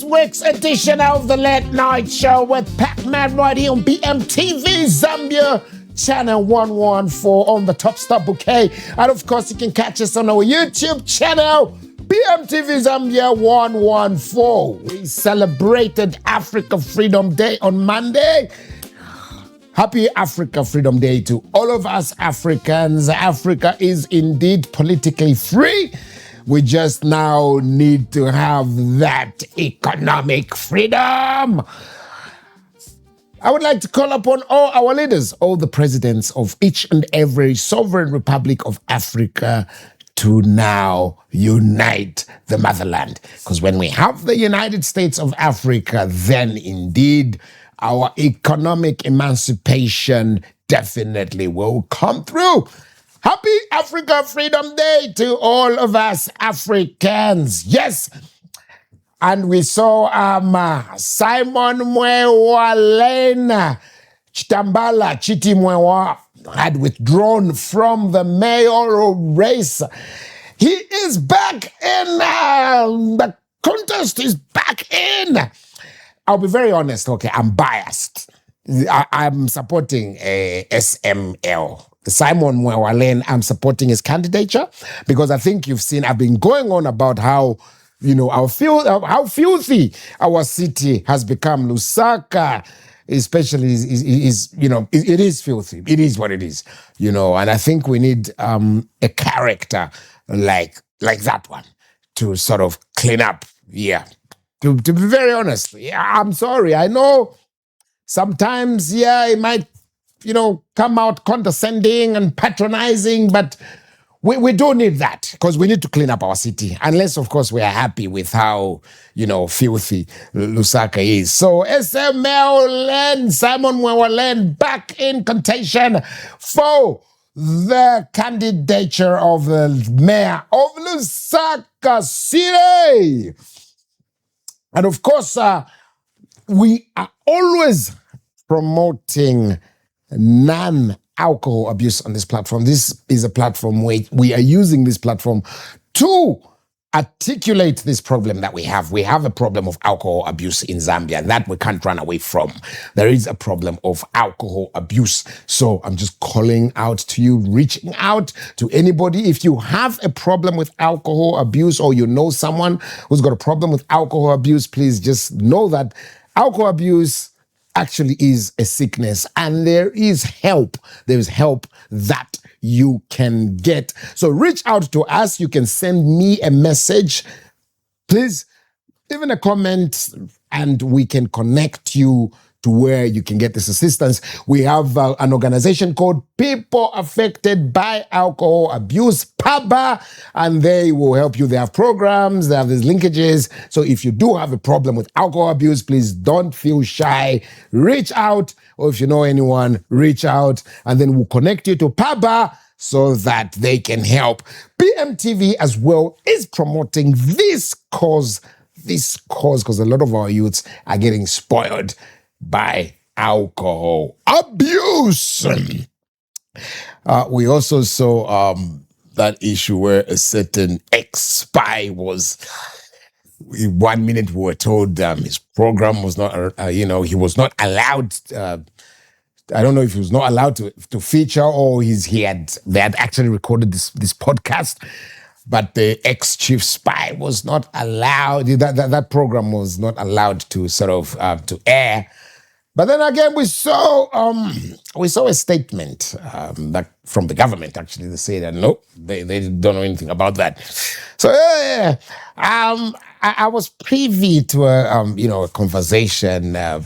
week's edition of the Late Night Show with Pacman right here on BMTV Zambia, channel 114 on the Top Star Bouquet. And of course, you can catch us on our YouTube channel, BMTV Zambia 114. We celebrated Africa Freedom Day on Monday. Happy Africa Freedom Day to all of us Africans. Africa is indeed politically free. We just now need to have that economic freedom. I would like to call upon all our leaders, all the presidents of each and every sovereign republic of Africa to now unite the motherland. Because when we have the United States of Africa, then indeed our economic emancipation definitely will come through. Happy Africa Freedom Day to all of us Africans. Yes. And we saw Simon Mwape Chitambala Chitimwewa had withdrawn from the mayoral race. He is back in. The contest is back in. I'll be very honest, okay, I'm biased. I'm supporting SML. Simon Mwape, I'm supporting his candidature because I think you've seen, I've been going on about how, how filthy our city has become. Lusaka, especially, it is filthy. It is what it is, and I think we need a character like that one to sort of clean up. Yeah, to be very honest, I'm sorry. I know sometimes, it might, come out condescending and patronizing, but we do need that because we need to clean up our city. Unless, of course, we are happy with how, filthy Lusaka is. So SML and Simon Mwape back in contention for the candidature of the mayor of Lusaka City. And of course, we are always promoting non-alcohol abuse on this platform. This is a platform where we are using this platform to articulate this problem that we have. We have a problem of alcohol abuse in Zambia, and that we can't run away from. There is a problem of alcohol abuse. So I'm just calling out to you, reaching out to anybody. If you have a problem with alcohol abuse or you know someone who's got a problem with alcohol abuse, please just know that alcohol abuse actually is a sickness, and there is help. There is help that you can get. So reach out to us. You can send me a message, please, even a comment, and we can connect you to where you can get this assistance. We have an organization called People Affected by Alcohol Abuse, PABA, and they will help you. They have programs, they have these linkages. So if you do have a problem with alcohol abuse, please don't feel shy. Reach out, or if you know anyone, reach out, and then we'll connect you to PABA so that they can help. BMTV as well is promoting this cause because a lot of our youths are getting spoiled by alcohol abuse. We also saw that issue where a certain ex-spy was, in 1 minute we were told his program was not, he was not allowed, I don't know if he was not allowed to feature or they had actually recorded this podcast, but the ex-chief spy was not allowed, that program was not allowed to sort of, to air. But then again, we saw a statement that from the government, actually. They say that, no, they don't know anything about that. So, I was privy to a conversation, by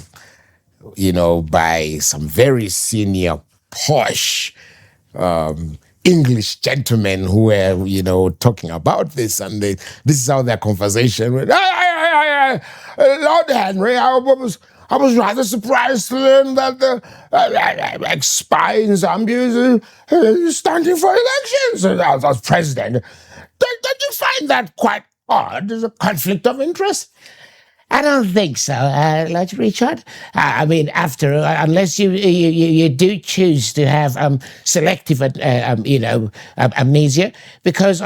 some very senior, posh English gentlemen who were, talking about this. And this is how their conversation went. Lord Henry, I was rather surprised to learn that the ex-spy in Zambia is standing for elections as president. Don't you find that quite odd as a conflict of interest? I don't think so, Lord Richard. I mean, unless you do choose to have selective, amnesia, because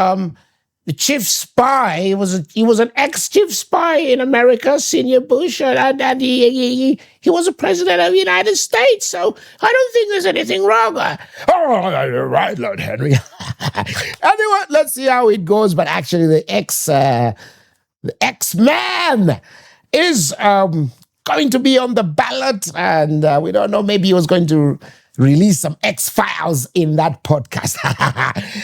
the chief spy. He was an ex-chief spy in America, Senior Bush, and he was a president of the United States. So I don't think there's anything wrong. Oh, you're right, Lord Henry. Anyway, let's see how it goes. But actually, the X-Man is going to be on the ballot, and we don't know. Maybe he was going to release some X-Files in that podcast.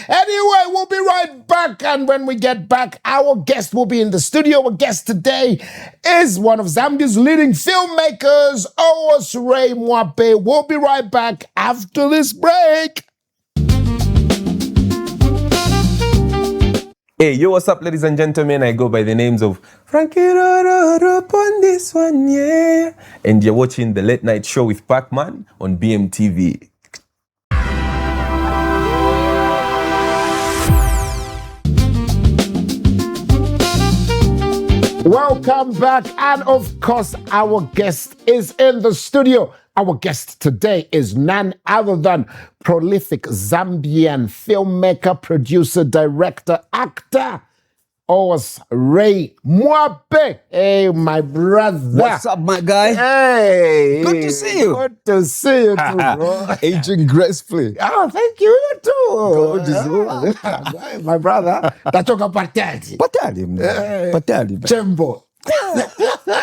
Anyway, we'll be right back, and when we get back, our guest will be in the studio. Our guest today is one of Zambia's leading filmmakers, Owas Mwape. We'll be right back after this break. Hey, yo, what's up, ladies and gentlemen? I go by the names of Frankie on this one, yeah. And you're watching the Late Night Show with Pacman on BMTV. Welcome back, and of course, our guest is in the studio. Our guest today is none other than prolific Zambian filmmaker, producer, director, actor, Owas Mwape. Hey, my brother. What's up, my guy? Hey. Good to see you. Good to see you too, bro. Aging gracefully. Oh, thank you too. God is well. My brother. Tatoka Patati. Patali. Chembo.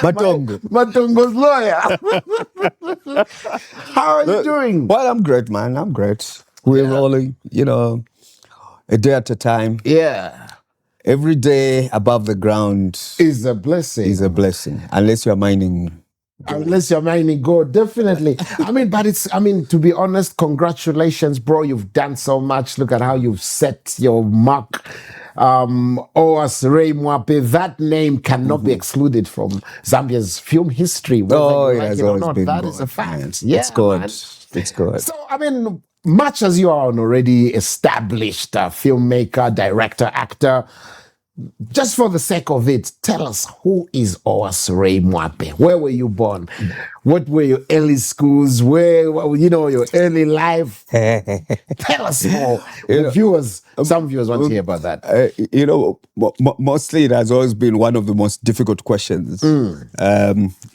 Batongo. Matongo's lawyer. How are you doing? Well, I'm great, man. I'm great. We're rolling, a day at a time. Yeah. Every day above the ground Is a blessing. is a blessing, unless you're mining. Unless you're mining gold, definitely. To be honest, congratulations, bro. You've done so much. Look at how you've set your mark. Owas Mwape, that name cannot be excluded from Zambia's film history. Whether you like it or not, that is a fact. Man. Yeah, it's good. man. It's good. So, much as you are an already established filmmaker, director, actor, just for the sake of it, tell us, who is Owas Mwape? Where were you born? What were your early schools? Where, your early life? Tell us more. Some viewers want to hear about that. Mostly it has always been one of the most difficult questions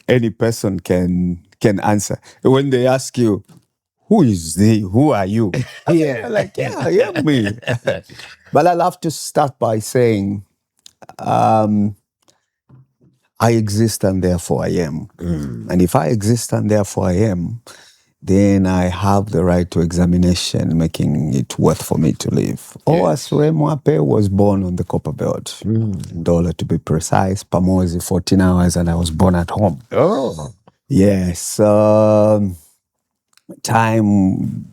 any person can answer. When they ask you, who is he? Who are you? Yeah, me. But I love to start by saying, I exist and therefore I am. And if I exist and therefore I am, then I have the right to examination, making it worth for me to live. Owas Mwape was born on the Copper Belt, Dollar to be precise, Pamozi, 14 hours, and I was born at home. Oh. Yes. Time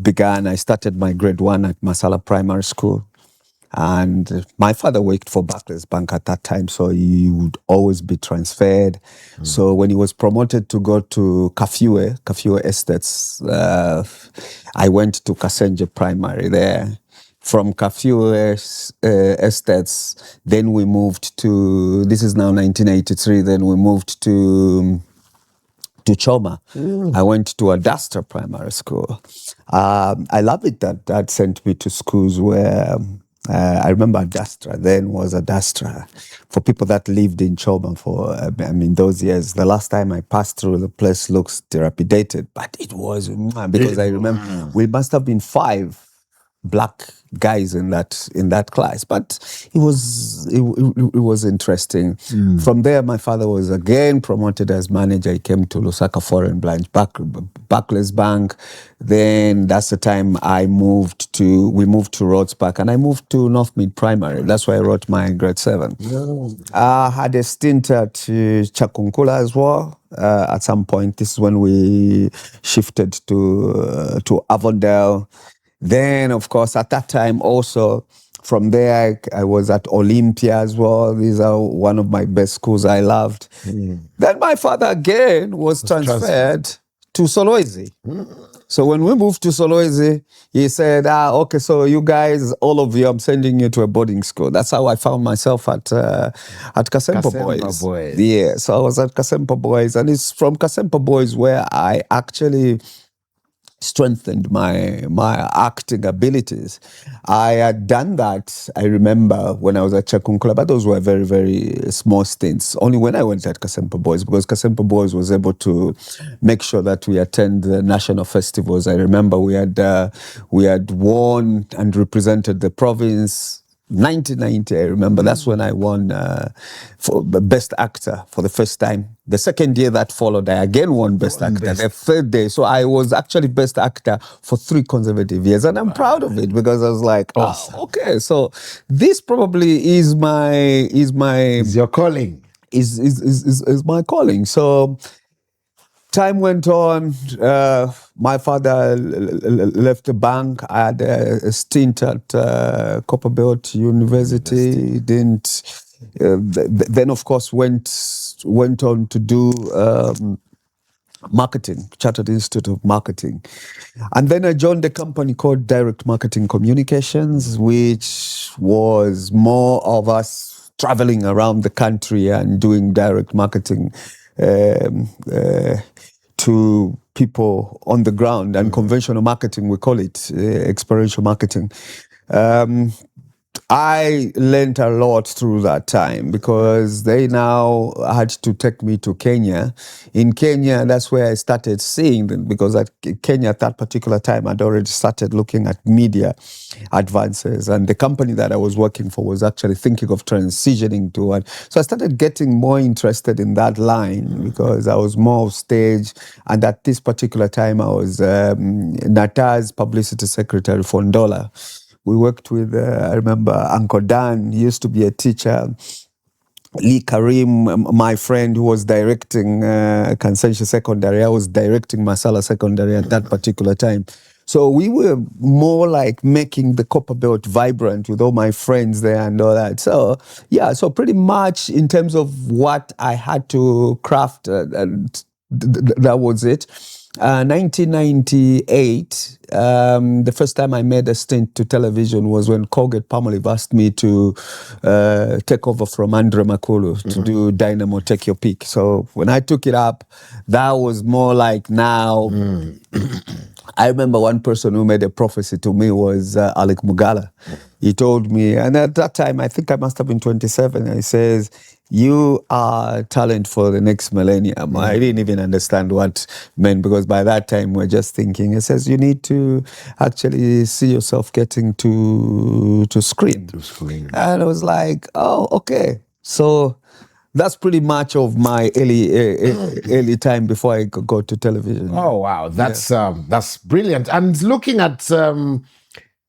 began, I started my grade 1 at Masala Primary School. And my father worked for Barclays Bank at that time, so he would always be transferred. So when he was promoted to go to Kafue Estates, I went to Kasenje Primary there. From Kafue Estates, then we moved to, this is now 1983, then we moved to Choma. I went to Adastra Primary School. I love it that Dad sent me to schools where I remember Adastra then was Adastra. For people that lived in Choma for, those years, the last time I passed through, the place looks dilapidated, but it was, because I remember we must have been 5 black guys in that class, but it was interesting. From there, my father was again promoted as manager. He came to Lusaka Foreign Branch, Barclays Bank. Then that's the time we moved to Rhodes Park, and I moved to North Mid Primary. That's where I wrote my grade 7. I had a stint at Chakunkula as well. At some point, this is when we shifted to Avondale. Then, of course, at that time also, from there, I was at Olympia as well. These are one of my best schools I loved. Then my father again was transferred to Solwezi. So when we moved to Solwezi, he said, okay, so you guys, all of you, I'm sending you to a boarding school. That's how I found myself at Kasempa Boys. Yeah, so I was at Kasempa Boys, and it's from Kasempa Boys where I actually strengthened my acting abilities. I had done that, I remember, when I was at Chakunkula, but those were very, very small stints. Only when I went at Kasempa Boys, because Kasempa Boys was able to make sure that we attend the national festivals. I remember we had won and represented the province. 1990, I remember. That's when I won for Best Actor for the first time. The second year that followed, I again won Best Actor. The third day, so I was actually Best Actor for 3 consecutive years, and I'm proud of it because I was like, okay, so this probably is your calling. Is my calling. So time went on. My father left the bank. I had a stint at Copperbelt University. Didn't. Then, of course, went on to do marketing, Chartered Institute of Marketing. And then I joined a company called Direct Marketing Communications, which was more of us traveling around the country and doing direct marketing to people on the ground, and conventional marketing, we call it experiential marketing. I learned a lot through that time because they now had to take me to Kenya. In Kenya, that's where I started seeing them, because at Kenya at that particular time, I'd already started looking at media advances, and the company that I was working for was actually thinking of transitioning to one. So I started getting more interested in that line because I was more of stage, and at this particular time, I was Nata's publicity secretary for Ndola. We worked with, I remember, Uncle Dan. He used to be a teacher. Lee Karim, my friend who was directing Kansenshi Secondary. I was directing Masala Secondary at that particular time. So we were more like making the Copperbelt vibrant with all my friends there and all that. So, yeah, so pretty much in terms of what I had to craft, that was it. 1998, the first time I made a stint to television was when Colgate Palmolive asked me to take over from Andre Makulu to do Dynamo Take Your Pick. So when I took it up, that was more like now. I remember one person who made a prophecy to me was Alec Mugala. He told me, and at that time, I think I must have been 27, and he says, "You are talent for the next millennium." I didn't even understand what meant, because by that time we're just thinking. It says you need to actually see yourself getting to screen. And I was like, oh, okay. So that's pretty much of my early time before I got to television. Oh wow, that's brilliant. And looking at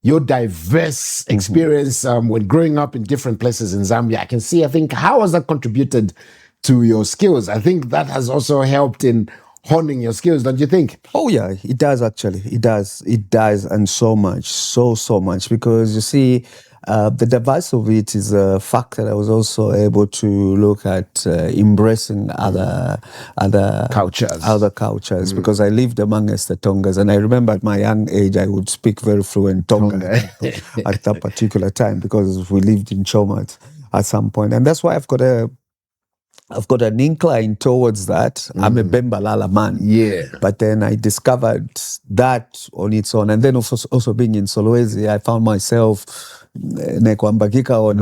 your diverse experience when growing up in different places in Zambia, I can see, I think, how has that contributed to your skills? I think that has also helped in honing your skills, don't you think? Oh yeah, it does actually. It does, and so much, so much, because you see, the device of it is a fact that I was also able to look at embracing other cultures, because I lived amongst the Tongas, and I remember at my young age I would speak very fluent Tonga at that particular time, because we lived in Chomat at some point, and that's why I've got an incline towards that. I'm a Bembalala man. Yeah. But then I discovered that on its own. And then also being in Solwezi, I found myself Nekwambakika on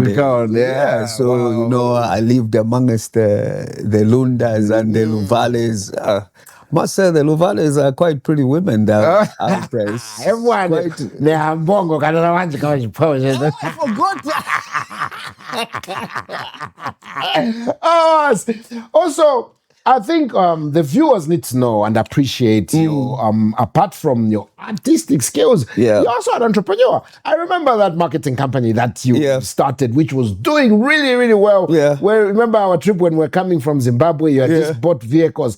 So, you know, I lived amongst the Lundas and the Luvales. Must say the Luvales are quite pretty women there. Everyone, they have bongo. I forgot. Also, I think the viewers need to know and appreciate you. Apart from your artistic skills, you're also an entrepreneur. I remember that marketing company that you started, which was doing really, really well. Yeah. Where, remember our trip when we're coming from Zimbabwe, you had just bought vehicles.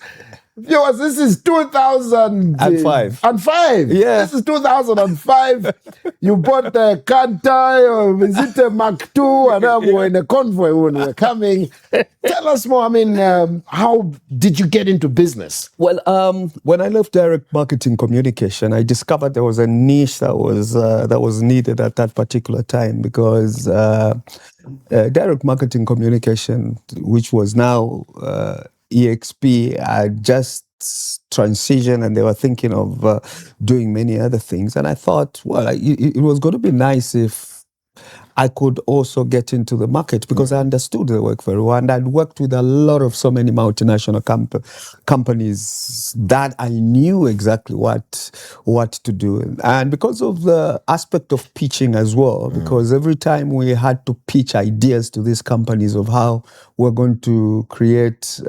Viewers, this is 2005. Yeah. This is 2005. You bought the Kanta, or visit the Mark II, and we're in a convoy when we're coming. Tell us more. I mean, how did you get into business? Well, when I left direct marketing communication, I discovered there was a niche that was needed at that particular time, because direct marketing communication, which was now EXP, had just transition, and they were thinking of doing many other things. And I thought, well, it was going to be nice if I could also get into the market, because I understood the work very well. And I'd worked with a lot of so many multinational companies that I knew exactly what to do. And because of the aspect of pitching as well, because every time we had to pitch ideas to these companies of how we're going to create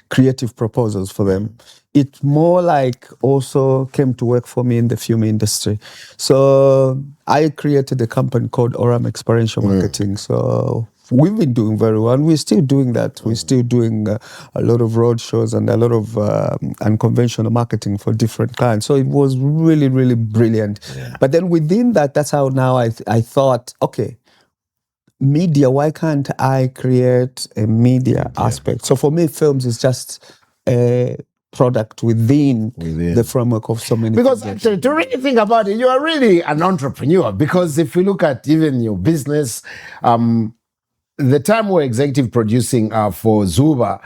creative proposals for them, it more like also came to work for me in the film industry. So I created a company called Oram Experiential Marketing. So we've been doing very well. We're still doing that. We're still doing a lot of road shows and a lot of unconventional marketing for different clients. So it was really, really brilliant. Yeah. But then within that, that's how now I thought, okay, media, why can't I create a media aspect? So for me, films is just a product within the framework of so many because things. Actually, to really think about it, you are really an entrepreneur, because if you look at even your business, the time we're executive producing for Zuba,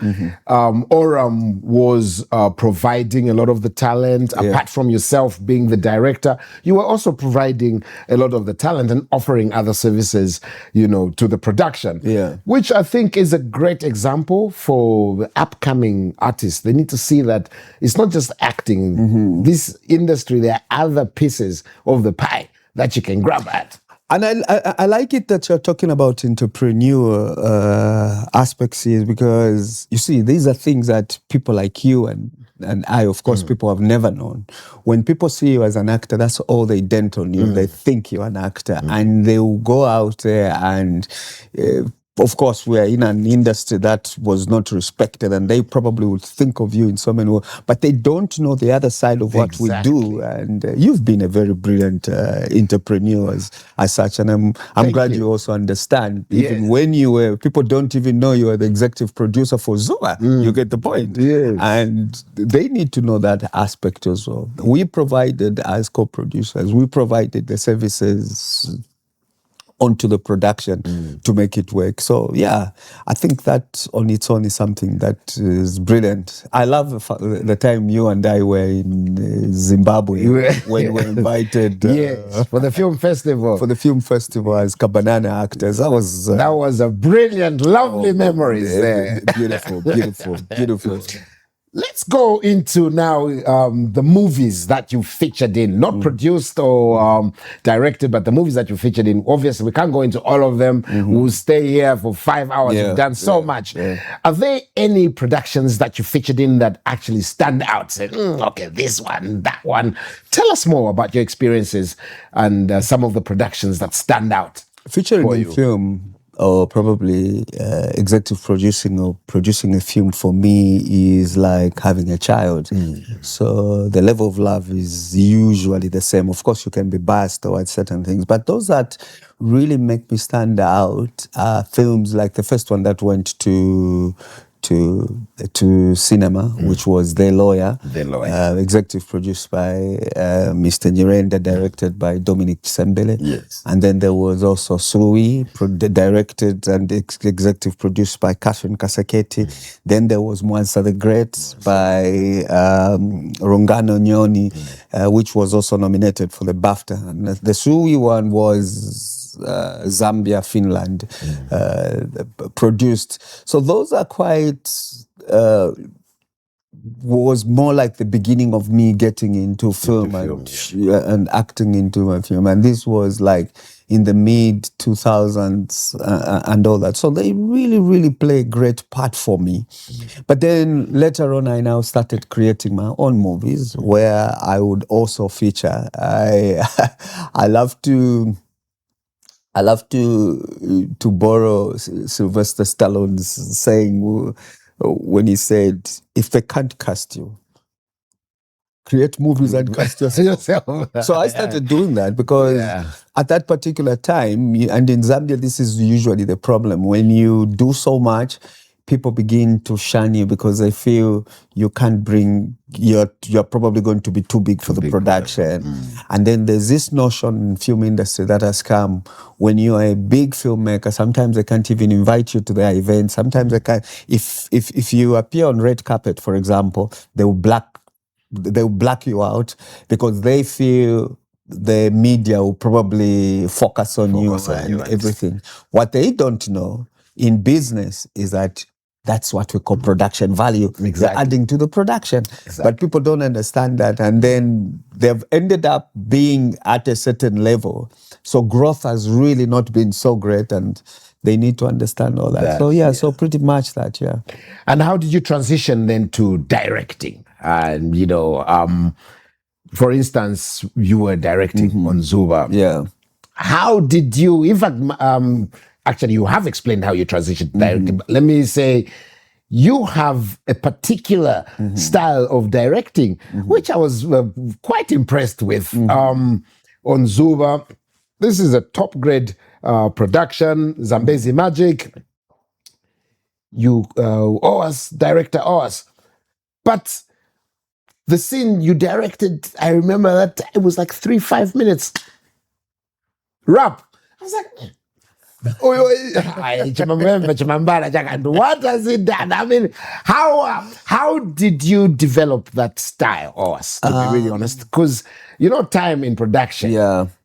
Oram was providing a lot of the talent. Apart from yourself being the director, you were also providing a lot of the talent and offering other services, to the production. Which I think is a great example for the upcoming artists. They need to see that it's not just acting. This industry, there are other pieces of the pie that you can grab at. And I like it that you're talking about entrepreneur aspects here, because you see, these are things that people like you and I, of course, people have never known. When people see you as an actor, that's all they dent on you. They think you're an actor, and they will go out there and of course, we are in an industry that was not respected, and they probably would think of you in so many ways, but they don't know the other side of what we do. And you've been a very brilliant entrepreneur as such, and I'm glad you also understand. Even when you were, people don't even know you were the executive producer for Zuma. You get the point. And they need to know that aspect as well. We provided, as co-producers, we provided the services onto the production to make it work. So yeah, I think that on its own is something that is brilliant. I love the time you and I were in Zimbabwe when we were invited for the film festival. For the film festival as Kabanana actors. That was a brilliant, lovely memories there. Beautiful. Let's go into now the movies that you featured in, not produced or directed, but the movies that you featured in. Obviously, we can't go into all of them. We'll stay here for 5 hours. You've done so much. Are there any productions that you featured in that actually stand out? Say, okay, this one, that one. Tell us more about your experiences and some of the productions that stand out. Featuring in film, or probably executive producing or producing a film, for me is like having a child. So the level of love is usually the same. Of course, you can be biased towards certain things, but those that really make me stand out are films like the first one that went to cinema, which was The Lawyer. Executive produced by Mr. Nyirenda, directed by Dominic Sembele. And then there was also Sui, directed and executive produced by Catherine Kasaketi. Then there was Mwansa the Great by Rungano Nyoni, which was also nominated for the BAFTA. And the Sui one was Zambia, Finland produced. So those are quite was more like the beginning of me getting into film and acting into my film. And this was like in the mid 2000s and all that. So they really, really play a great part for me. But then later on, I now started creating my own movies where I would also feature. I love to borrow Sylvester Stallone's saying when he said, if they can't cast you, create movies and cast yourself. So I started doing that because at that particular time, and in Zambia, this is usually the problem. When you do so much, people begin to shun you because they feel you can't bring, you're probably going to be too big for the production. And then there's this notion in film industry that has come when you're a big filmmaker, sometimes they can't even invite you to their events. Sometimes they can't, if you appear on red carpet, for example, they will black you out because they feel the media will probably focus on you and everything. What they don't know in business is that that's what we call production value. Exactly. They're adding to the production. Exactly. But people don't understand that. And then they've ended up being at a certain level. So growth has really not been so great, and they need to understand all that. So pretty much that, yeah. And how did you transition then to directing? And, for instance, you were directing on Zuba. Yeah. How did you, in fact, actually, you have explained how you transitioned to directing, but let me say, you have a particular style of directing, which I was quite impressed with on Zuba. This is a top grade production, Zambezi Magic. You, Owas, director Owas. But the scene you directed, I remember that it was like 5 minutes. Rap. I was like, what has it done? I mean, how did you develop that style, Owas, to be really honest? Because, time in production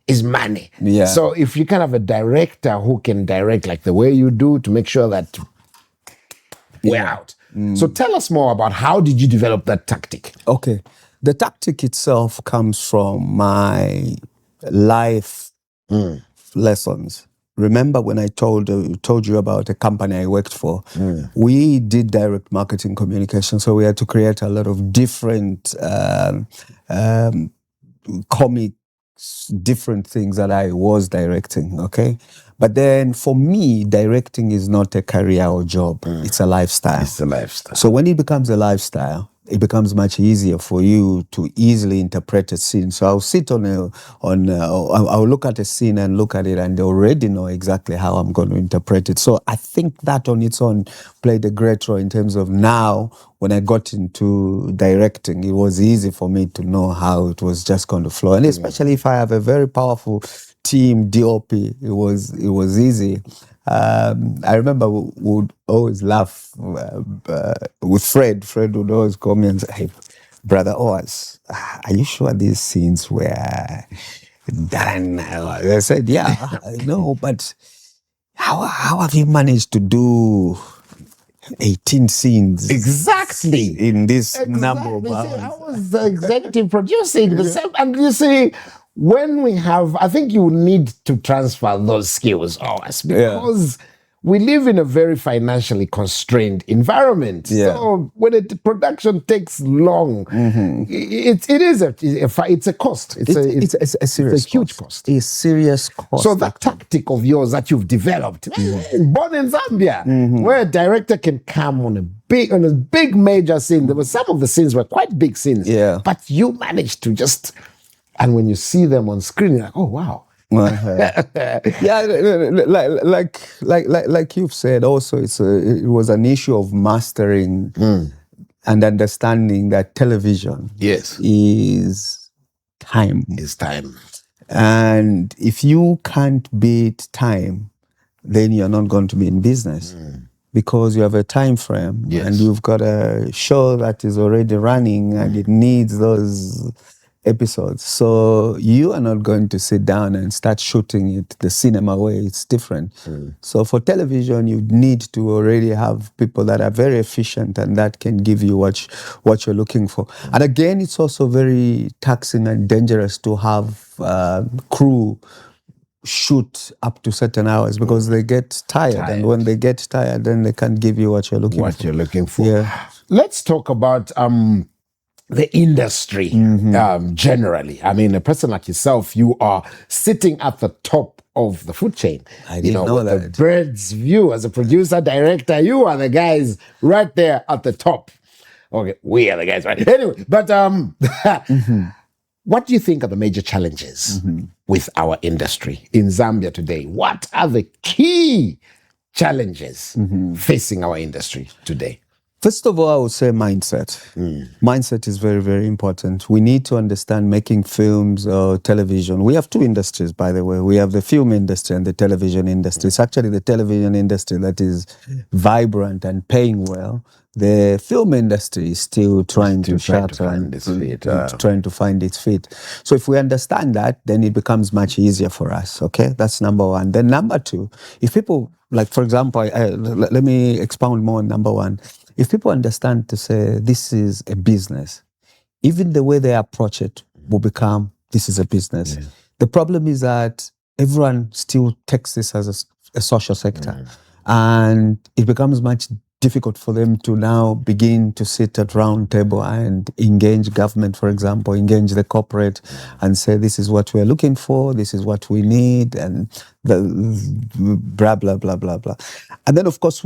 is money. Yeah. So if you can have a director who can direct like the way you do to make sure that we're out. So tell us more about how did you develop that tactic? Okay. The tactic itself comes from my life lessons. Remember when I told you about a company I worked for? We did direct marketing communication, so we had to create a lot of different comics, different things that I was directing, okay? But then for me, directing is not a career or job. It's a lifestyle. It's a lifestyle. So when it becomes a lifestyle, it becomes much easier for you to easily interpret a scene. So I'll sit I'll look at a scene and look at it and already know exactly how I'm going to interpret it. So I think that on its own played a great role in terms of now when I got into directing, it was easy for me to know how it was just going to flow. And especially if I have a very powerful team, DOP, it was easy. I remember we would always laugh with Fred. Fred would always call me and say, "Hey, brother Owas, are you sure these scenes were done?" I said, "Yeah, I know, but how have you managed to do 18 scenes exactly in this number of hours?" I was the executive producing the same, and you see, when we have, I think you need to transfer those skills, because we live in a very financially constrained environment. So when production takes long, it's a cost. It's a serious, huge cost. A serious cost. So that tactic of yours that you've developed, born in Zambia, where a director can come on a big major scene. There were some of the scenes were quite big scenes, but you managed to just. And when you see them on screen, you're like, oh, wow. Like you've said, also it was an issue of mastering and understanding that television is time. Is time. And if you can't beat time, then you're not going to be in business. Because you have a time frame and you've got a show that is already running and it needs those episodes. So you are not going to sit down and start shooting it the cinema way. It's different. So for television, you need to already have people that are very efficient and that can give you what you're looking for. And again, it's also very taxing and dangerous to have crew shoot up to certain hours because they get tired. And when they get tired, then they can't give you what you're looking for. Yeah. Let's talk about the industry generally. I mean, a person like yourself, you are sitting at the top of the food chain. I didn't know that. The bird's view as a producer, director, you are the guys right there at the top. Okay, we are the guys right. Anyway, but what do you think are the major challenges with our industry in Zambia today? What are the key challenges facing our industry today? First of all, I would say mindset. Mindset is very, very important. We need to understand making films or television. We have two industries, by the way. We have the film industry and the television industry. It's actually the television industry that is vibrant and paying well. The film industry is still trying to shatter and trying to find its feet. So if we understand that, then it becomes much easier for us. Okay, that's number one. Then number two, if people, like for example, let me expound more on number one. If people understand to say this is a business, even the way they approach it will become, this is a business. Yeah. The problem is that everyone still takes this as a social sector, and it becomes much difficult for them to now begin to sit at round table and engage government, for example, engage the corporate and say, this is what we're looking for, this is what we need, and the blah, blah, blah, blah, blah. And then, of course,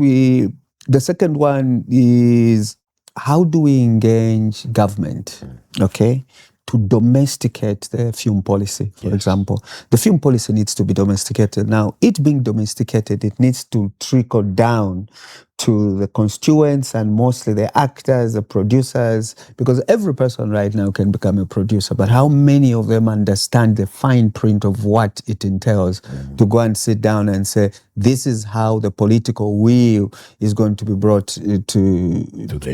the second one is, how do we engage government, okay, to domesticate the film policy, for example. The film policy needs to be domesticated. Now, it being domesticated, it needs to trickle down to the constituents and mostly the actors, the producers, because every person right now can become a producer, but how many of them understand the fine print of what it entails to go and sit down and say, this is how the political will is going to be brought to the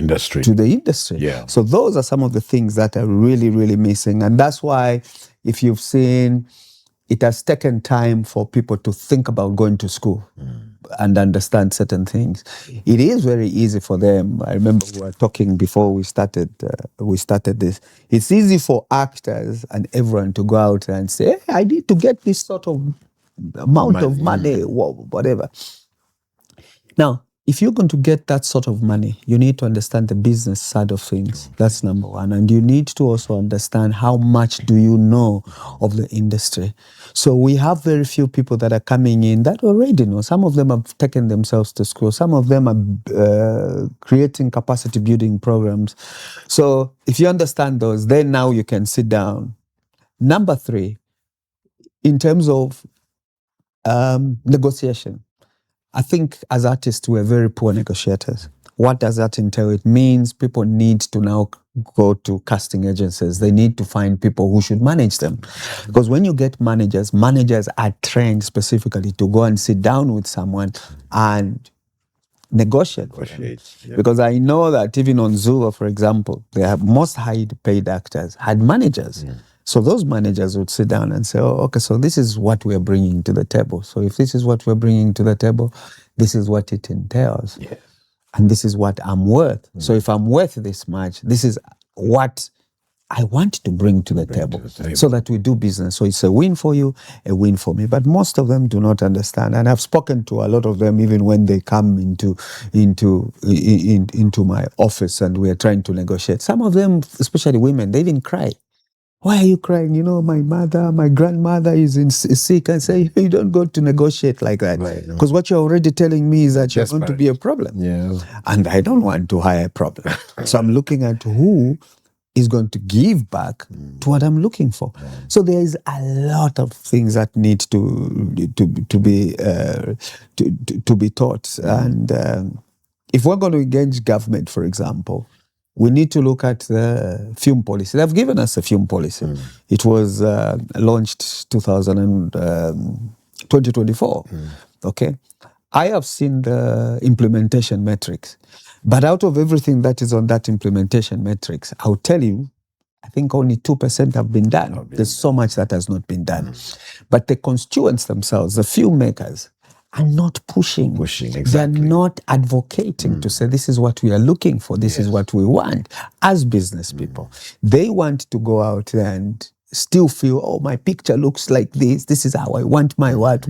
industry. Yeah. So those are some of the things that are really, really missing. And that's why, if you've seen, it has taken time for people to think about going to school and understand certain things. It is very easy for them. I remember we were talking before we started this. It's easy for actors and everyone to go out and say, hey, I need to get this sort of amount of money, whatever. Now, if you're going to get that sort of money, you need to understand the business side of things. That's number one. And you need to also understand how much do you know of the industry. So we have very few people that are coming in that already know. Some of them have taken themselves to school. Some of them are creating capacity building programs. So if you understand those, then now you can sit down. Number three, in terms of negotiation, I think as artists, we're very poor negotiators. What does that entail? It means people need to now go to casting agencies. They need to find people who should manage them. Because when you get managers are trained specifically to go and sit down with someone and negotiate. Yeah. Because I know that even on Zulu, for example, the most high paid actors had managers. Yeah. So those managers would sit down and say, oh, okay, so this is what we're bringing to the table. So if this is what we're bringing to the table, this is what it entails. Yes. And this is what I'm worth. So if I'm worth this much, this is what I want to bring to the table so that we do business. So it's a win for you, a win for me. But most of them do not understand. And I've spoken to a lot of them even when they come into my office and we're trying to negotiate. Some of them, especially women, they even cry. Why are you crying? You know, my grandmother is sick. I say, you don't go to negotiate like that. Because what you're already telling me is that you're going to be a problem. Yeah. And I don't want to hire a problem. So I'm looking at who is going to give back to what I'm looking for. So there is a lot of things that need to be taught. And if we're going to engage government, for example, we need to look at the film policy. They've given us a film policy. It was launched 2024. Okay. I have seen the implementation metrics. But out of everything that is on that implementation metrics, I'll tell you, I think only 2% have been done. There's so much that has not been done. But the constituents themselves, the filmmakers, are not pushing. Exactly. They're not advocating to say, this is what we are looking for, this is what we want. As business people, they want to go out and still feel, oh, my picture looks like this is how I want my what.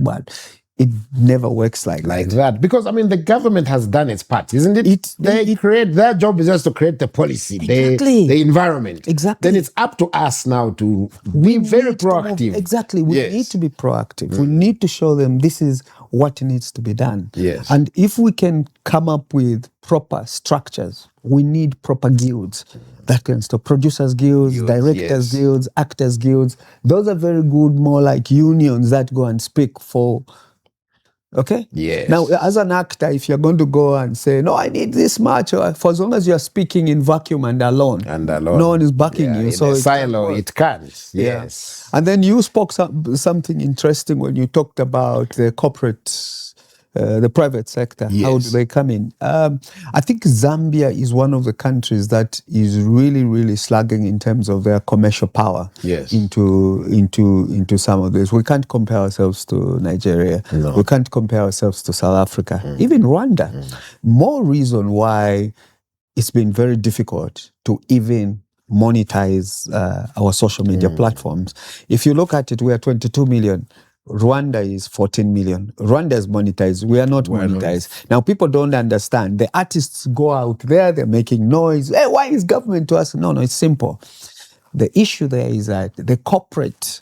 It never works like that. Because, I mean, the government has done its part, isn't it? Their job is just to create the policy, the environment. Exactly. Then it's up to us now to be very proactive. Exactly. We need to be proactive. We need to show them this is what needs to be done. Yes. And if we can come up with proper structures, we need proper guilds that can stop. Producers guilds, directors guilds, actors guilds. Those are very good, more like unions that go and speak for Okay? Yes. Now, as an actor, if you're going to go and say, no, I need this much, or for as long as you're speaking in vacuum and alone, no one is backing you. In So a it silo, can't it can't. Yeah. Yes. And then you spoke something interesting when you talked about the corporate, the private sector. How do Yes. they come in? I think Zambia is one of the countries that is really, really slugging in terms of their commercial power. Yes. Into some of this. We can't compare ourselves to Nigeria. No. We can't compare ourselves to South Africa. Even Rwanda. More reason why it's been very difficult to even monetize our social media platforms. If you look at it, we are 22 million. Rwanda is 14 million. Rwanda is monetized. We are not monetized. Now, people don't understand. The artists go out there, they're making noise. Hey, why is government to us? No, it's simple. The issue there is that the corporate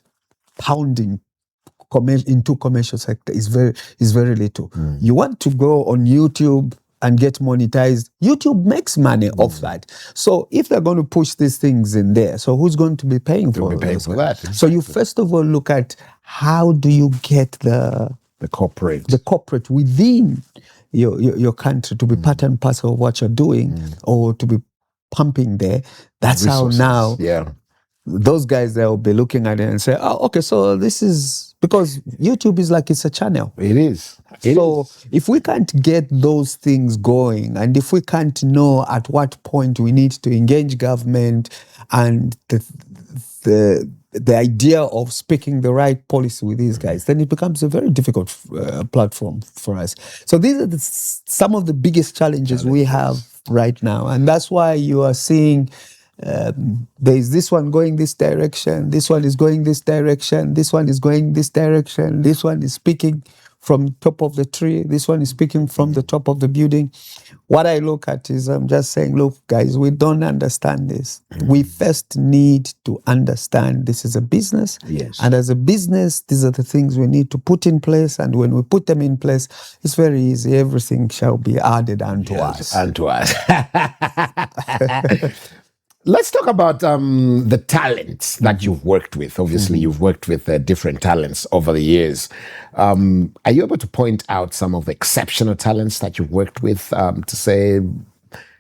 pounding into commercial sector is very little. You want to go on YouTube and get monetized, YouTube makes money off that. So if they're going to push these things in there, so who's going to be paying for that? Exactly. So you first of all look at how do you get the corporate within your country to be part and parcel of what you're doing or to be pumping there. That's Resources. how now those guys, they'll be looking at it and say, oh, okay, so this is, because YouTube is like it's a channel. It is. If we can't get those things going, and if we can't know at what point we need to engage government and the idea of speaking the right policy with these guys, then it becomes a very difficult platform for us. So these are some of the biggest challenges we have right now. And that's why you are seeing there's this one going this direction, this one is going this direction, this one is going this direction, this one is speaking from top of the tree, this one is speaking from the top of the building. What I look at is I'm just saying, look, guys, we don't understand this. We first need to understand this is a business. Yes. And as a business, these are the things we need to put in place. And when we put them in place, it's very easy. Everything shall be added unto us. Unto us. Let's talk about the talents that you've worked with. Obviously, you've worked with different talents over the years. Are you able to point out some of the exceptional talents that you've worked with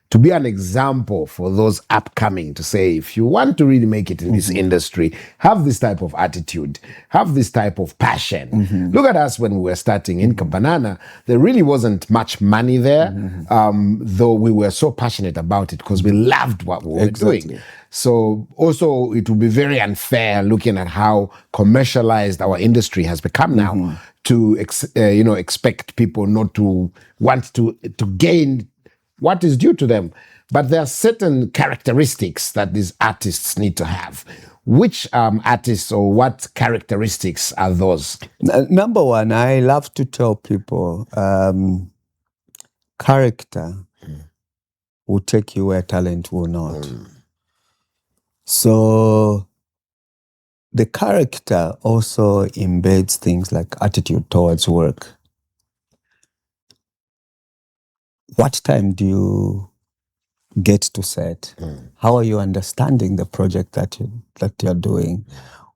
to be an example for those upcoming, to say, if you want to really make it in this industry, have this type of attitude, have this type of passion. Look at us when we were starting in Banana. There really wasn't much money there, though we were so passionate about it because we loved what we were doing. So also it would be very unfair looking at how commercialized our industry has become now to expect people not to want to gain what is due to them. But there are certain characteristics that these artists need to have. Which artists or what characteristics are those? Number one, I love to tell people character will take you where talent will not. So the character also embeds things like attitude towards work. What time do you get to set? How are you understanding the project that you're doing?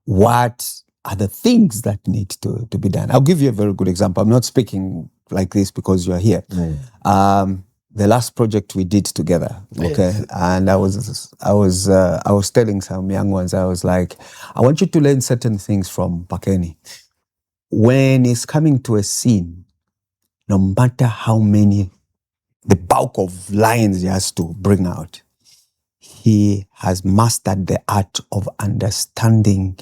What are the things that need to be done? I'll give you a very good example. I'm not speaking like this because you're here. The last project we did together, okay, and I was telling some young ones, I was like, I want you to learn certain things from Pakeni. When it's coming to a scene, no matter how many, the bulk of lines he has to bring out, he has mastered the art of understanding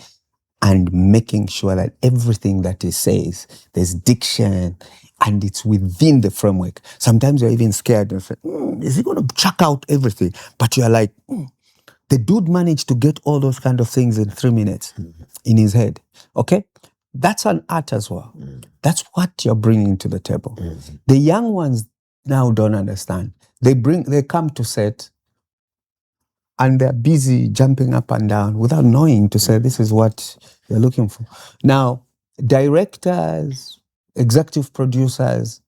and making sure that everything that he says, there's diction and it's within the framework. Sometimes you're even scared and say, is he going to chuck out everything? But you're like, the dude managed to get all those kind of things in 3 minutes in his head. Okay? That's an art as well. That's what you're bringing to the table. The young ones now don't understand. They come to set and they're busy jumping up and down without knowing to say this is what you're looking for. Now, directors, executive producers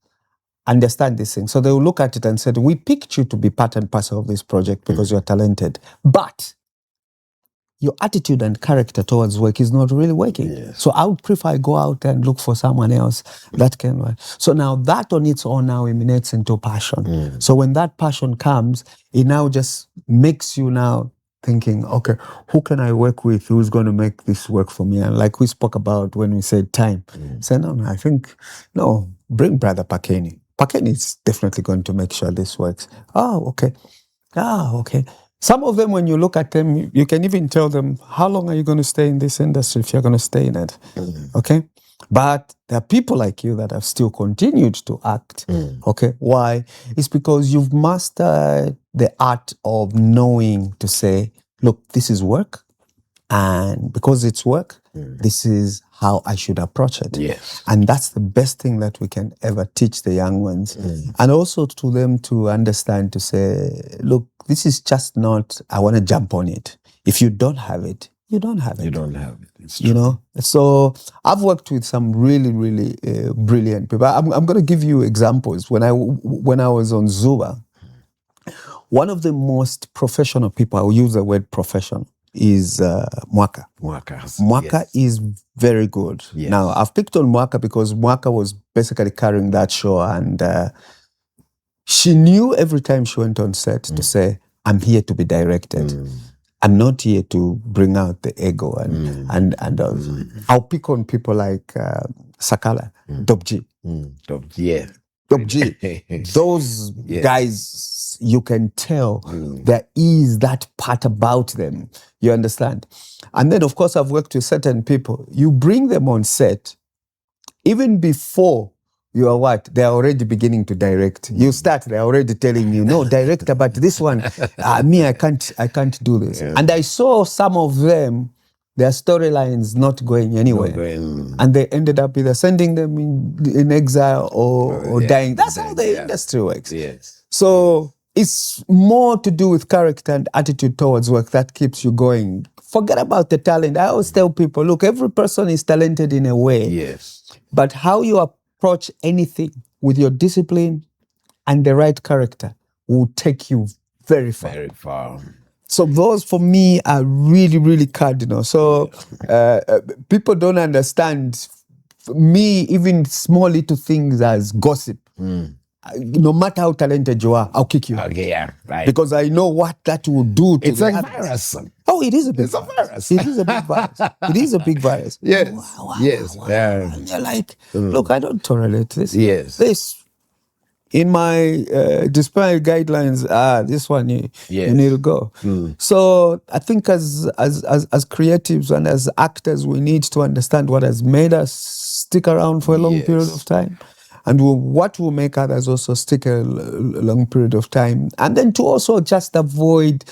understand this thing. So they will look at it and say, we picked you to be part and parcel of this project because you're talented. But your attitude and character towards work is not really working. Yes. So I would prefer I go out and look for someone else that can work. So now that on its own now emanates into passion. So when that passion comes, it now just makes you now thinking, okay, who can I work with? Who's going to make this work for me? And like we spoke about when we said time, say, no, I think, no, bring Brother Pakeni. Pakeni is definitely going to make sure this works. Oh, okay. Okay. Some of them, when you look at them, you can even tell them, how long are you going to stay in this industry if you're going to stay in it? Okay? But there are people like you that have still continued to act. Okay? Why? It's because you've mastered the art of knowing to say, look, this is work. And because it's work, this is how I should approach it. Yes. And that's the best thing that we can ever teach the young ones. And also to them to understand, to say, look, this is just not, I want to jump on it. If you don't have it, you don't have it. You don't have it. It's You know? So I've worked with some really, really brilliant people. I'm going to give you examples. When I was on Zuba, one of the most professional people, I will use the word professional, is Mwape. Mwape is very good. Yes. Now, I've picked on Mwape because Mwape was basically carrying that show, and she knew every time she went on set to say, I'm here to be directed. I'm not here to bring out the ego. And I'll pick on people like Sakala, Dobji. Yeah. Dobji. Those guys, you can tell there is that part about them. You understand? And then, of course, I've worked with certain people. You bring them on set, even before you are what? They're already beginning to direct. You start, they're already telling you, no, director, but this one, me, I can't do this. Yeah. And I saw some of them, their storylines not going anywhere. And they ended up either sending them in exile or dying. That's how the industry works. Yes. So it's more to do with character and attitude towards work that keeps you going. Forget about the talent. I always tell people, look, every person is talented in a way. Yes. But how you approach anything with your discipline and the right character will take you very far. Very far. So those for me are really, really cardinal. So people don't understand me, even small little things as gossip. No matter how talented you are, I'll kick you out. Okay, yeah, right. Because I know what that will do to It's the like others. virus. Oh, it is a big It's a virus. It is a big virus. It is a big virus. Yes. Wow, Yes. wow. Yeah. And you're like, look, I don't tolerate this. Yes. This, in my disciplinary guidelines, this one you need to go. So I think as creatives and as actors, we need to understand what has made us stick around for a long period of time, and what will make others also stick a long period of time, and then to also just avoid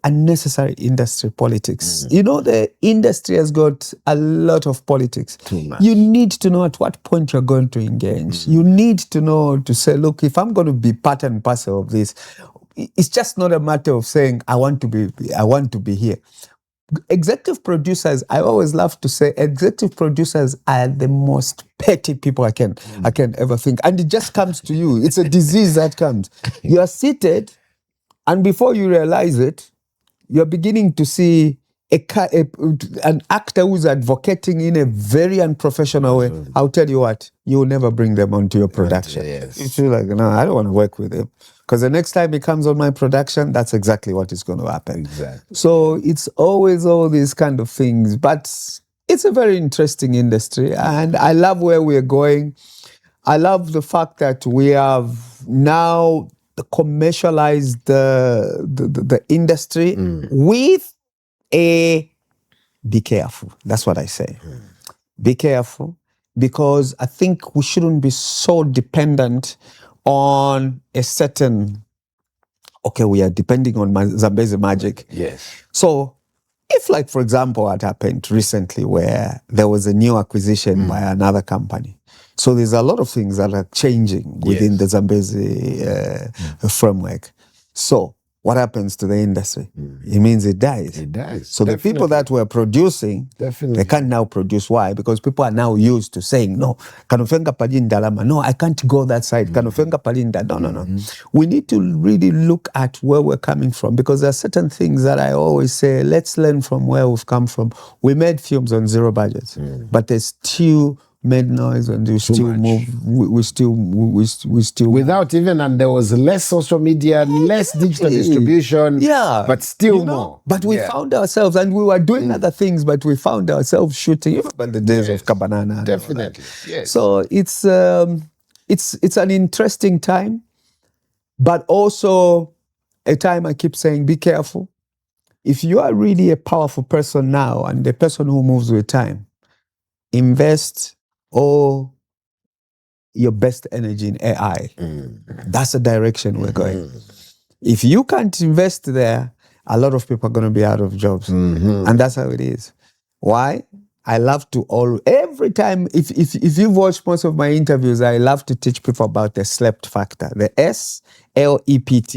unnecessary industry politics. You know, the industry has got a lot of politics. Too much. You need to know at what point you're going to engage. You need to know to say, look, if I'm going to be part and parcel of this, it's just not a matter of saying, I want to be here. Executive producers, I always love to say, executive producers are the most petty people I can ever think. And it just comes to you. It's a disease that comes. You are seated, and before you realize it, you're beginning to see an actor who's advocating in a very unprofessional way. I'll tell you what, you'll never bring them onto your production. Yes. You feel like, no, I don't want to work with him. Because the next time he comes on my production, that's exactly what is going to happen. Exactly. So it's always all these kind of things. But it's a very interesting industry. And I love where we're going. I love the fact that we have now commercialized the industry with be careful. That's what I say. Be careful, because I think we shouldn't be so dependent on a certain, we are depending on Zambezi magic. Yes. So if, like, for example, what happened recently where there was a new acquisition by another company. So there's a lot of things that are changing within the Zambezi framework. So what happens to the industry? It means it dies. It does. So the people that were producing, they can't now produce. Why? Because people are now used to saying, no, kanofenga palinda lama. No, I can't go that side. Kanofenga palinda. No. We need to really look at where we're coming from, because there are certain things that I always say, let's learn from where we've come from. We made films on zero budgets, but they still made noise, and we still move. We still without even, and there was less social media, less digital distribution. Yeah, but still more. But we found ourselves, and we were doing other things, but we found ourselves shooting. You remember the days of Kabanana? Definitely. Yes. So it's an interesting time, but also a time I keep saying, be careful. If you are really a powerful person now, and the person who moves with time, invest all your best energy in AI. That's the direction we're going. If you can't invest there, a lot of people are going to be out of jobs. And that's how it is. Why? I love to every time, if you've watched most of my interviews, I love to teach people about the SLEPT factor, the SLEPT,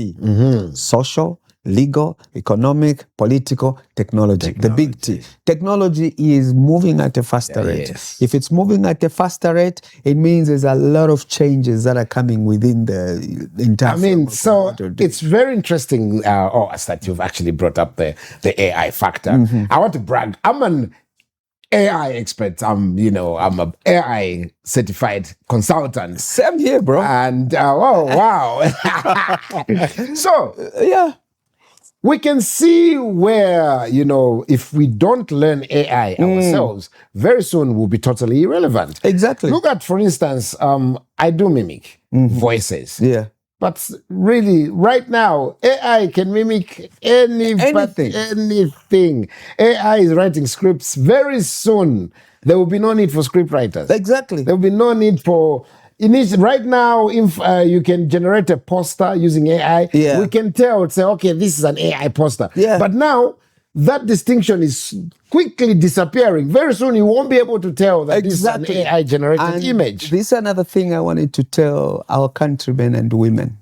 social, legal, economic, political, technology. The big T. Technology is moving at a faster rate. Yes. If it's moving at a faster rate, it means there's a lot of changes that are coming within the entire. I mean, so it's very interesting, Owas, that you've actually brought up the AI factor. I want to brag. I'm an AI expert. I'm an AI certified consultant. Same here, bro. And wow. So yeah. We can see where, if we don't learn AI ourselves, very soon we'll be totally irrelevant. Exactly. Look at, for instance, I do mimic voices. Yeah. But really, right now, AI can mimic anything. AI is writing scripts. Very soon, there will be no need for script writers. Exactly. There will be no need for... right now, if you can generate a poster using AI, we can say, okay, this is an AI poster. Yeah. But now, that distinction is quickly disappearing. Very soon, you won't be able to tell that this is an AI-generated image. This is another thing I wanted to tell our countrymen and women.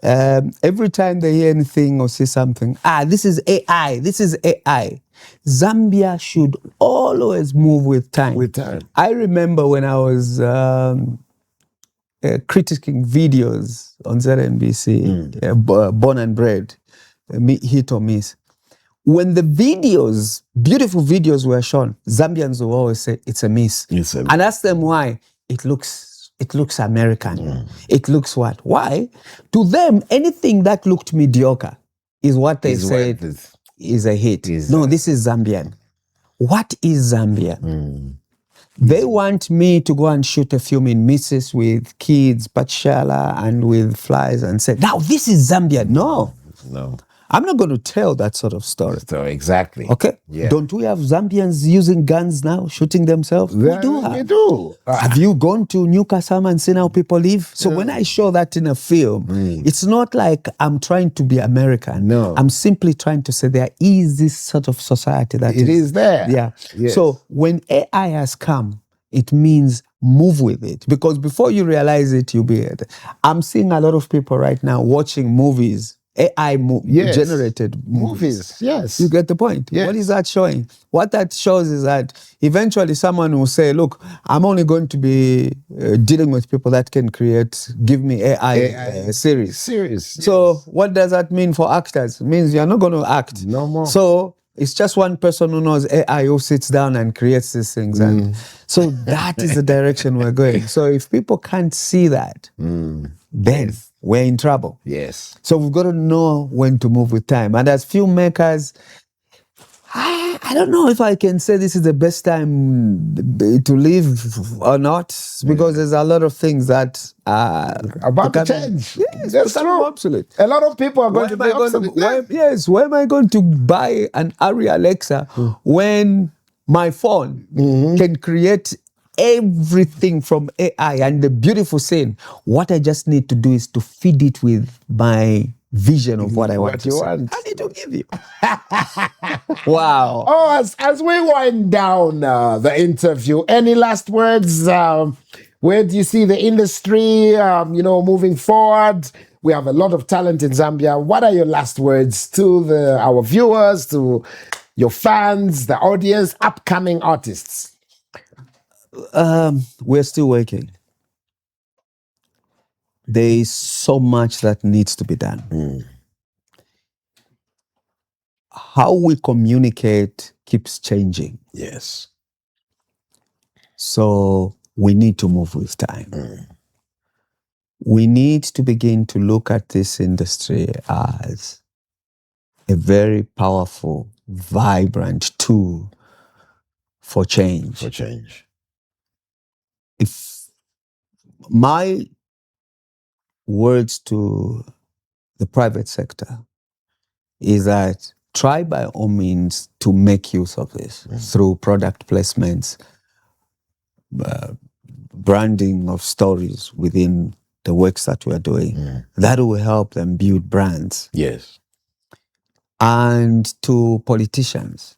Every time they hear anything or see something, this is AI, this is AI. Zambia should always move with time. I remember when I was... critiquing videos on ZNBC, Born and Bred, hit or miss. When the videos, beautiful videos were shown, Zambians will always say it's a miss. And ask them why. It looks American. It looks what? Why? To them, anything that looked mediocre is what they said is a hit. No, this is Zambian. What is Zambia? They want me to go and shoot a film in Misses with kids, Pachala, and with flies, and say, now this is Zambia. No. I'm not going to tell that sort of story. So exactly. Okay? Yeah. Don't we have Zambians using guns now, shooting themselves? We do. We do. Have you gone to Newcastle and seen how people live? So when I show that in a film, it's not like I'm trying to be American. No. I'm simply trying to say there is this sort of society that it is there. Yeah. Yes. So when AI has come, it means move with it. Because before you realize it, you'll be... I'm seeing a lot of people right now watching movies, AI generated movies. Yes. You get the point? Yes. What is that showing? What that shows is that eventually someone will say, look, I'm only going to be dealing with people that can give me AI series. So what does that mean for actors? It means you're not going to act. No more. So it's just one person who knows AI who sits down and creates these things. And so that is the direction we're going. So if people can't see that, then we're in trouble. Yes. So we've got to know when to move with time. And as filmmakers, I don't know if I can say this is the best time to live or not, because there's a lot of things that are about to change. Yes, that's true. Obsolete. A lot of people are going to be obsolete. Why am I going to buy an Arri Alexa when my phone can create everything from AI and the beautiful scene? What I just need to do is to feed it with my vision of what I want to say. I need to give you. Wow. Oh, as we wind down the interview, any last words? Where do you see the industry, moving forward? We have a lot of talent in Zambia. What are your last words to our viewers, to your fans, the audience, upcoming artists? We're still working. There is so much that needs to be done. How we communicate keeps changing. Yes. So we need to move with time. We need to begin to look at this industry as a very powerful, vibrant tool for change. For change. If my words to the private sector is that try by all means to make use of this through product placements, branding of stories within the works that we are doing. That will help them build brands. Yes. And to politicians,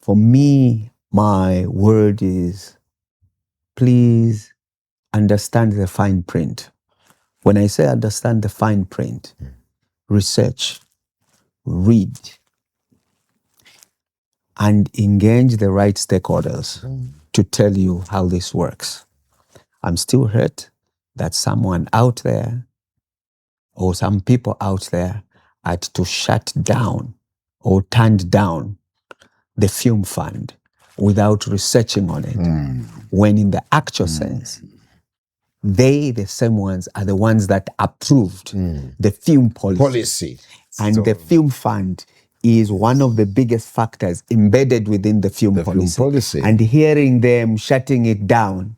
for me, my word is please understand the fine print. When I say understand the fine print, research, read, and engage the right stakeholders to tell you how this works. I'm still hurt that someone out there or some people out there had to shut down or turned down the film fund without researching on it, when in the actual sense, they, the same ones, are the ones that approved the film policy. And the film fund is one of the biggest factors embedded within the film policy. And hearing them shutting it down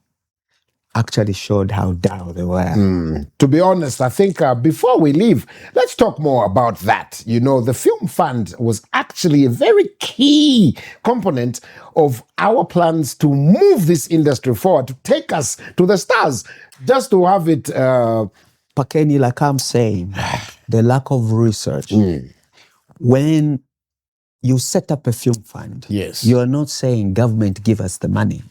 actually showed how down they were. To be honest, I think before we leave, let's talk more about that. You know, the Film Fund was actually a very key component of our plans to move this industry forward, to take us to the stars, just to have it... Pakeni, like I'm saying, the lack of research. When you set up a film fund, you are not saying government give us the money.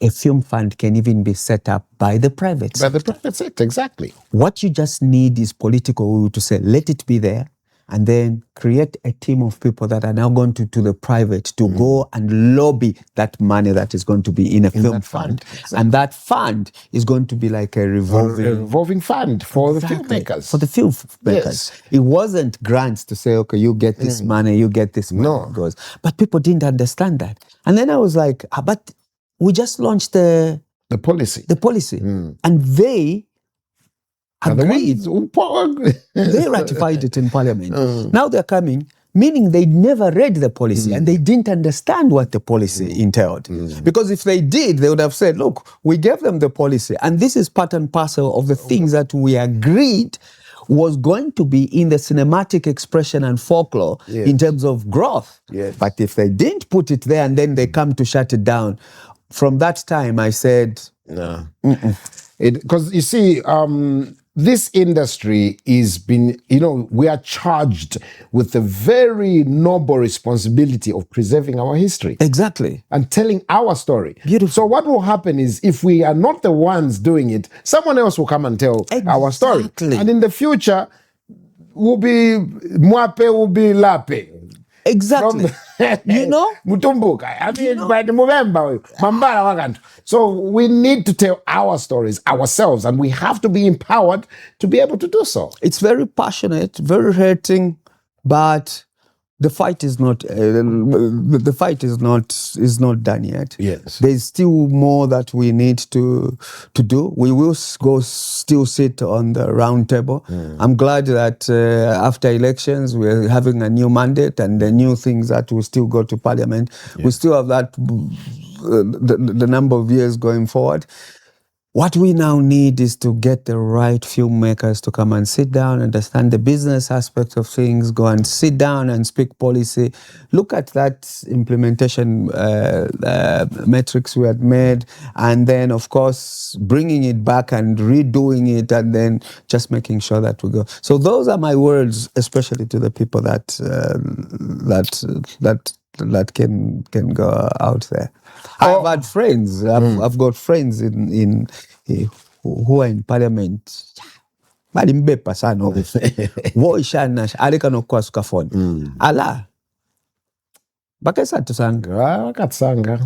A film fund can even be set up by the private sector. By the private sector, exactly. What you just need is political will to say, let it be there, and then create a team of people that are now going to the private to go and lobby that money that is going to be in a film fund. Exactly. And that fund is going to be like a revolving fund for the filmmakers. For the filmmakers. Yes. It wasn't grants to say, okay, you get this money, you get this money. No. Goes. But people didn't understand that. And then I was like, but we just launched the policy. The policy. And they agreed. They ratified it in parliament. Now they're coming, meaning they never read the policy and they didn't understand what the policy entailed. Because if they did, they would have said, look, we gave them the policy and this is part and parcel of the things that we agreed was going to be in the cinematic expression and folklore in terms of growth. But if they didn't put it there and then they come to shut it down, from that time I said, no. Because you see, this industry is been, we are charged with the very noble responsibility of preserving our history. Exactly. And telling our story. Beautiful. So what will happen is, if we are not the ones doing it, someone else will come and tell our story. And in the future, Mwape will be Lape. Exactly. Mutumbuka. I mean, by the November, Mambara Wagantu. So we need to tell our stories ourselves, and we have to be empowered to be able to do so. It's very passionate, very hurting, but the fight is not. The fight is not done yet. Yes, there's still more that we need to do. We will still sit on the round table. I'm glad that after elections we're having a new mandate and the new things that will still go to parliament. We still have that the number of years going forward. What we now need is to get the right filmmakers to come and sit down, understand the business aspect of things, go and sit down and speak policy. Look at that implementation metrics we had made, and then, of course, bringing it back and redoing it, and then just making sure that we go. So those are my words, especially to the people that can go out there. I've had friends. I've got friends in who are in parliament. bali mbepa sana wo ishana aleka nokwasuka phone ala bakesa tusanga Katsanga.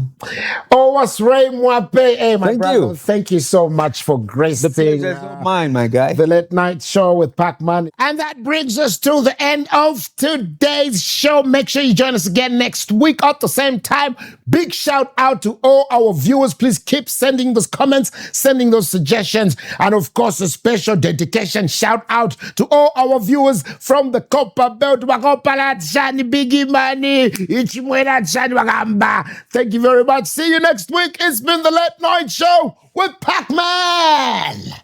Owas Ray Mwape. Hey, my Thank brother, you. thank you so much for gracing pleasure's all mine, my guy. the late night show with Pacman. And that brings us to the end of today's show. Make sure you join us again next week at the same time. Big shout out to all our viewers. Please keep sending those comments, sending those suggestions. And of course, a special dedication shout out to all our viewers from the Copper Belt. Biggie Money. Thank you very much. See you next week. It's been the Late Night Show with Pacman.